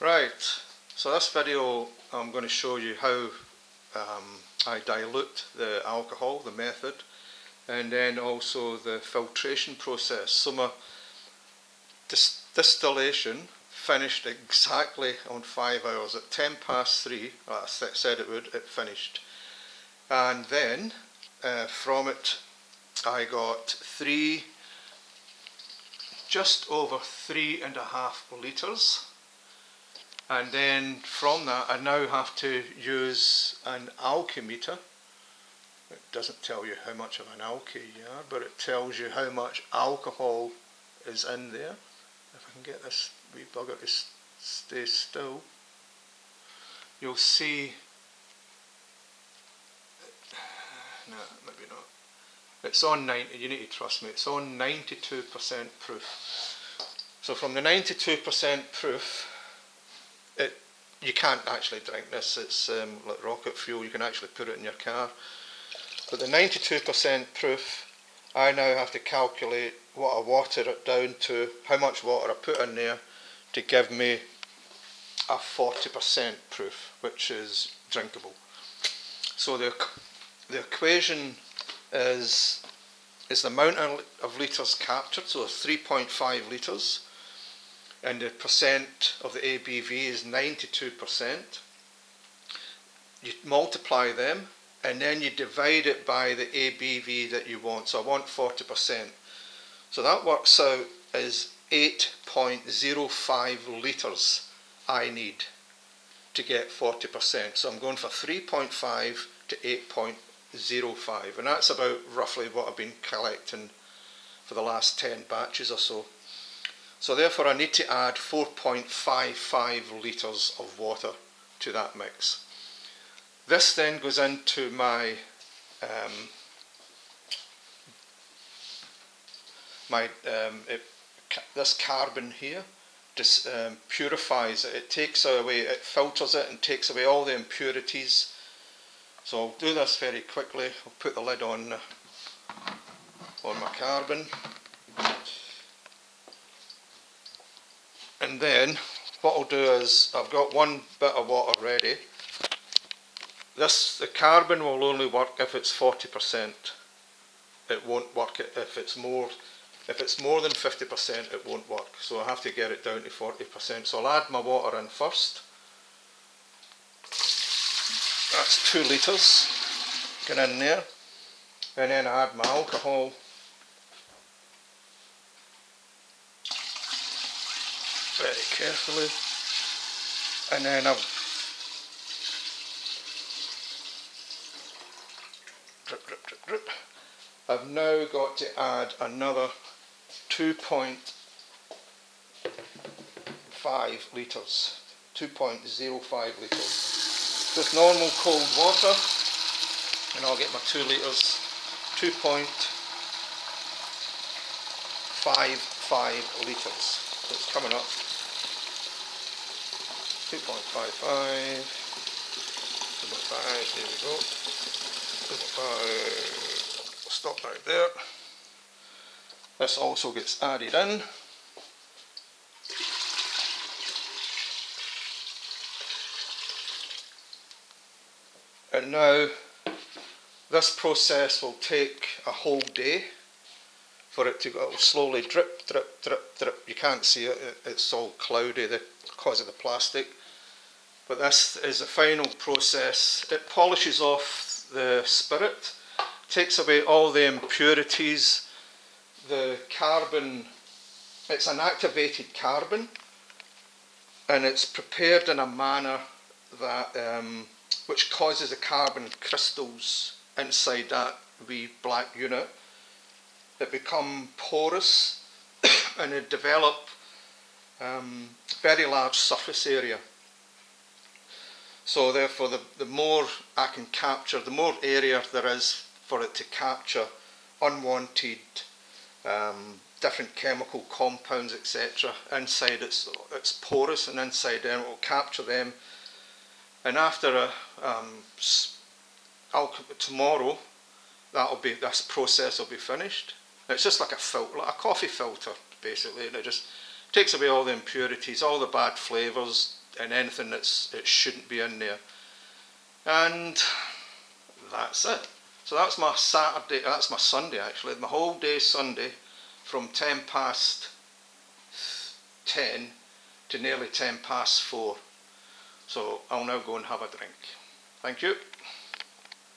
Right, so this video I'm going to show you how I dilute the alcohol, the method, and then also the filtration process. So my distillation finished exactly on 5 hours. At 3:10, I said it would, it finished. And then from it I got just over 3.5 litres. And then from that I now have to use an alkymeter. It doesn't tell you how much of an alky you are, but it tells you how much alcohol is in there. If I can get this wee bugger to stay still, you'll see, no, maybe not. It's on 90, you need to trust me, it's on 92% proof. So from the 92% proof, you can't actually drink this, it's like rocket fuel, you can actually put it in your car. But the 92% proof, I now have to calculate what I water it down to, how much water I put in there to give me a 40% proof, which is drinkable. So the equation is the amount of litres captured, so 3.5 litres, and the percent of the ABV is 92%. You multiply them and then you divide it by the ABV that you want. So I want 40%. So that works out as 8.05 litres I need to get 40%. So I'm going for 3.5 to 8.05, and that's about roughly what I've been collecting for the last 10 batches or so. So therefore I need to add 4.55 litres of water to that mix. This then goes into my this carbon here just purifies it. It takes away, it filters it and takes away all the impurities. So I'll do this very quickly. I'll put the lid on my carbon. And then what I'll do is, I've got one bit of water ready. The carbon will only work if it's 40%. It won't work if it's more than 50%, it won't work. So I have to get it down to 40%. So I'll add my water in first. That's 2 litres. Get in there. And then I add my alcohol. Very carefully, and then I've now got to add another 2.5 litres, 2.05 litres, just normal cold water, and I'll get my 2 litres, 2.55 litres. So it's coming up. 2.55, there we go. 2.5, stop right there. This also gets added in. And now this process will take a whole day for it to go slowly drip, drip, drip, drip. You can't see it, it's all cloudy because of the plastic. But this is the final process. It polishes off the spirit, takes away all the impurities. The carbon, it's an activated carbon, and it's prepared in a manner that which causes the carbon crystals inside that wee black unit. It become porous and it develop very large surface area. So therefore the more I can capture, the more area there is for it to capture unwanted different chemical compounds, etc. Inside it's porous, and inside then it will capture them. And after tomorrow, this process will be finished. It's just like a filter, like a coffee filter basically, and it just takes away all the impurities, all the bad flavours, and anything it shouldn't be in there. And that's it. So that's my Saturday, that's my Sunday actually, my whole day Sunday from 10 past 10 to nearly 10 past 4. So I'll now go and have a drink. Thank you.